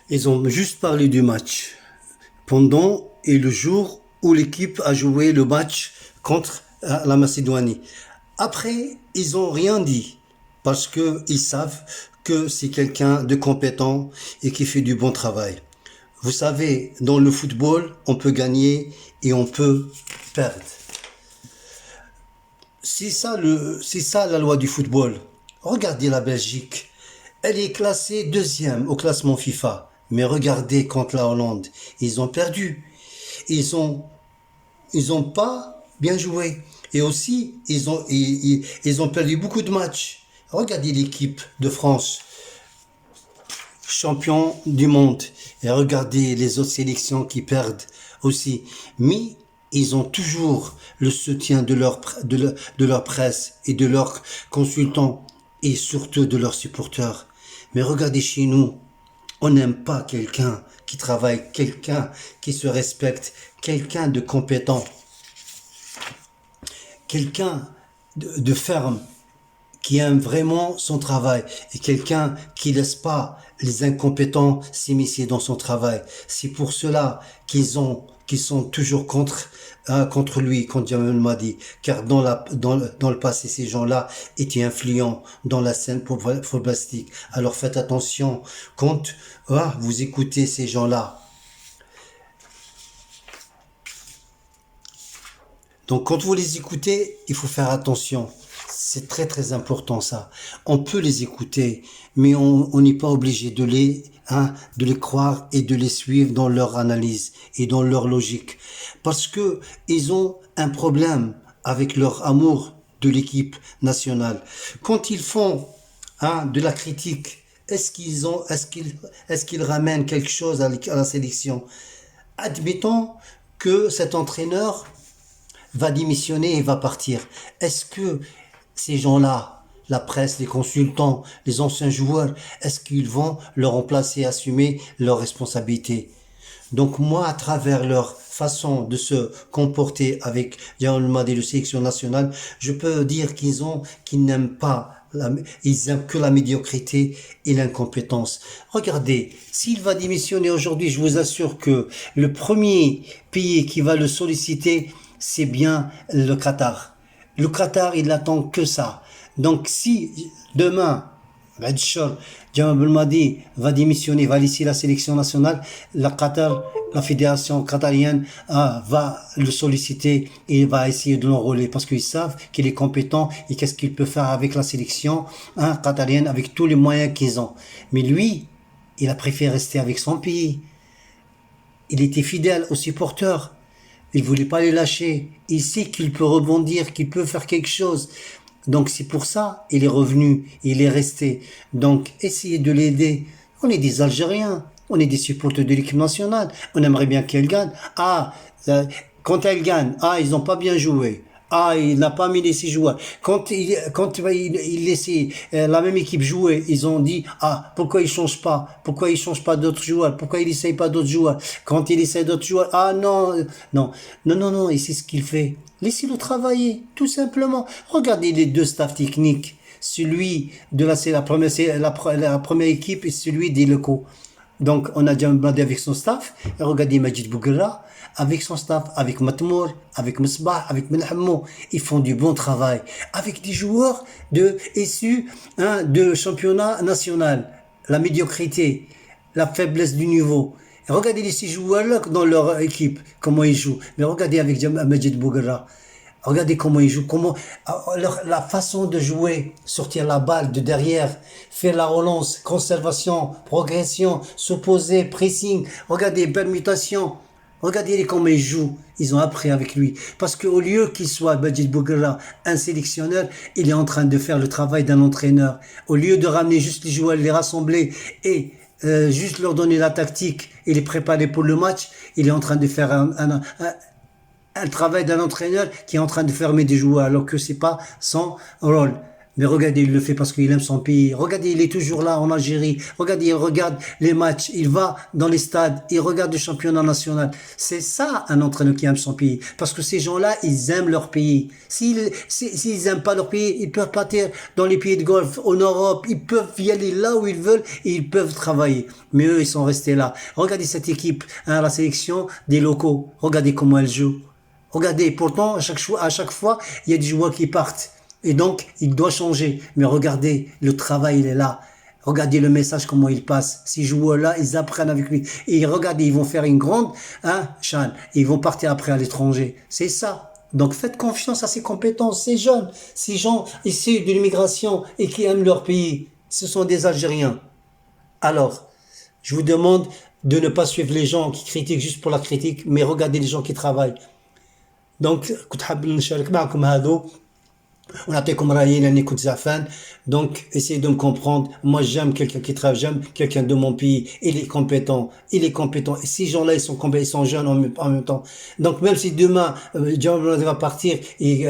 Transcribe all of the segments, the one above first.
Ils ont juste parlé du match pendant et le jour où l'équipe a joué le match contre la Macédoine. Après, ils n'ont rien dit parce qu'ils savent que c'est quelqu'un de compétent et qui fait du bon travail. Vous savez, dans le football, on peut gagner et on peut perdre. C'est ça la loi du football. Regardez la Belgique. Elle est classée deuxième au classement FIFA. Mais regardez contre la Hollande. Ils ont perdu. Ils ont, ils ont pas bien joué. Et aussi, ils ont perdu beaucoup de matchs. Regardez l'équipe de France, champion du monde. Et regardez les autres sélections qui perdent aussi. Mais ils ont toujours le soutien de leur presse et de leurs consultants et surtout de leurs supporters. Mais regardez chez nous, on n'aime pas quelqu'un qui travaille, quelqu'un qui se respecte, quelqu'un de compétent, quelqu'un de ferme, qui aime vraiment son travail et quelqu'un qui laisse pas les incompétents s'immiscer dans son travail. C'est pour cela qu'ils sont toujours contre lui, contre Jamel Madi, car dans le passé, ces gens-là étaient influents dans la scène footballistique. Alors faites attention quand vous écoutez ces gens-là. Donc quand vous les écoutez, il faut faire attention. C'est très très important ça. On peut les écouter, mais on n'est pas obligé de les croire et de les suivre dans leur analyse et dans leur logique. Parce que ils ont un problème avec leur amour de l'équipe nationale. Quand ils font de la critique, est-ce qu'ils ramènent quelque chose à la sélection? Admettons que cet entraîneur va démissionner et va partir. Est-ce que ces gens-là, la presse, les consultants, les anciens joueurs, est-ce qu'ils vont le remplacer, assumer leurs responsabilités? Donc moi, à travers leur façon de se comporter avec Yaoul Madi, le sélection nationale, je peux dire qu'ils n'aiment pas ils aiment que la médiocrité et l'incompétence. Regardez, s'il va démissionner aujourd'hui, je vous assure que le premier pays qui va le solliciter, c'est bien le Qatar. Le Qatar, il n'attend que ça. Donc si demain, Jamal Belmadi va démissionner, va laisser la sélection nationale, la fédération qatarienne va le solliciter et va essayer de l'enrôler parce qu'ils savent qu'il est compétent et qu'est-ce qu'il peut faire avec la sélection qatarienne avec tous les moyens qu'ils ont. Mais lui, il a préféré rester avec son pays. Il était fidèle aux supporters. Il voulait pas les lâcher. Il sait qu'il peut rebondir, qu'il peut faire quelque chose. Donc c'est pour ça il est revenu, il est resté. Donc essayez de l'aider. On est des Algériens, on est des supporters de l'équipe nationale. On aimerait bien qu'elle gagne. Quand elle gagne, ils n'ont pas bien joué. Il n'a pas mis ses joueurs. Il laissait la même équipe jouer, ils ont dit, pourquoi il change pas? Pourquoi il change pas d'autres joueurs? Pourquoi il essaye pas d'autres joueurs? Quand il essaye d'autres joueurs, non, et c'est ce qu'il fait. Laissez-le travailler, tout simplement. Regardez les deux staffs techniques. Celui de la première équipe et celui des locaux. Donc, on a déjà demandé avec son staff, et regardez Majid Bouguerra, avec son staff, avec Matmour, avec Misbah, avec Menhamou. Ils font du bon travail. Avec des joueurs issus de championnat national. La médiocrité, la faiblesse du niveau. Et regardez les six joueurs-là dans leur équipe, comment ils jouent. Mais regardez avec Majid Bouguerra. Regardez comment ils jouent, la façon de jouer, sortir la balle de derrière, faire la relance, conservation, progression, s'opposer, pressing. Regardez, permutation. Regardez comment ils jouent. Ils ont appris avec lui. Parce qu'au lieu qu'il soit Majid Bouguerra, un sélectionneur, il est en train de faire le travail d'un entraîneur. Au lieu de ramener juste les joueurs, les rassembler et juste leur donner la tactique et les préparer pour le match, il est en train de faire un travail d'un entraîneur qui est en train de fermer des joueurs alors que c'est pas son rôle. Mais regardez, il le fait parce qu'il aime son pays. Regardez, il est toujours là en Algérie. Regardez, il regarde les matchs. Il va dans les stades. Il regarde le championnat national. C'est ça, un entraîneur qui aime son pays. Parce que ces gens-là, ils aiment leur pays. S'ils aiment pas leur pays, ils peuvent partir dans les pays de Golfe, en Europe. Ils peuvent y aller là où ils veulent et ils peuvent travailler. Mais eux, ils sont restés là. Regardez cette équipe, hein, la sélection des locaux. Regardez comment elle joue. Regardez, pourtant, à chaque fois, il y a des joueurs qui partent. Et donc, il doit changer. Mais regardez, le travail, il est là. Regardez le message, comment il passe. Ces joueurs-là, ils apprennent avec lui. Et regardez, ils vont faire une grande, hein, Chan. Ils vont partir après à l'étranger. C'est ça. Donc, faites confiance à ces compétences, ces jeunes, ces gens issus de l'immigration et qui aiment leur pays. Ce sont des Algériens. Alors, je vous demande de ne pas suivre les gens qui critiquent juste pour la critique, mais regardez les gens qui travaillent. Donc, كنت حاب نشارك معكم هذا ونعطيكم رايي لاني كنت زعفان. Donc essayez de me comprendre. Moi j'aime quelqu'un qui travaille, j'aime quelqu'un de mon pays. Il est compétent et ces gens-là ils sont compétents, ils sont jeunes en même temps. Donc même si demain Djamel va partir et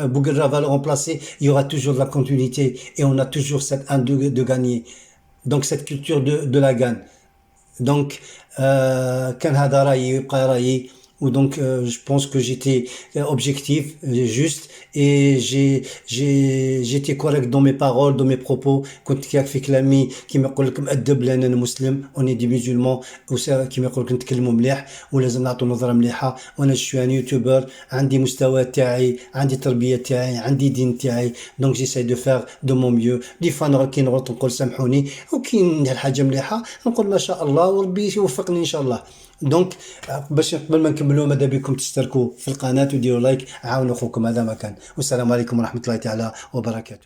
Bouguera va le remplacer, il y aura toujours de la continuité et on a toujours cette un de gagner. Donc cette culture de la gagne. Donc كان هذا رايي ويبقى رايي. Ou donc je pense que j'étais objectif, juste et j'étais correct dans mes paroles, dans mes propos. كنت كيف في كلامي كيما يقول لكم أدب لأن أنا مسلم اوني دي مسلمون كيما يقول لك نتكلموا مليح ولازم نعطوا نظرة مليحة. وانا جو ان يوتيوبر عندي مستوى تاعي عندي تربية تاعي عندي دين تاعي دونك جيساي دو فير دو مون ميو. دي فوا كي نغلط نقول سامحوني وكي ندير حاجة مليحة نقول ما شاء الله وربي يوفقني إن شاء الله. دونك باش قبل ما نكملوا ماذا بكم تشتركوا في القناة وديروا لايك عاونوا اخوكم هذا ما كان. والسلام عليكم ورحمة الله تعالى وبركاته.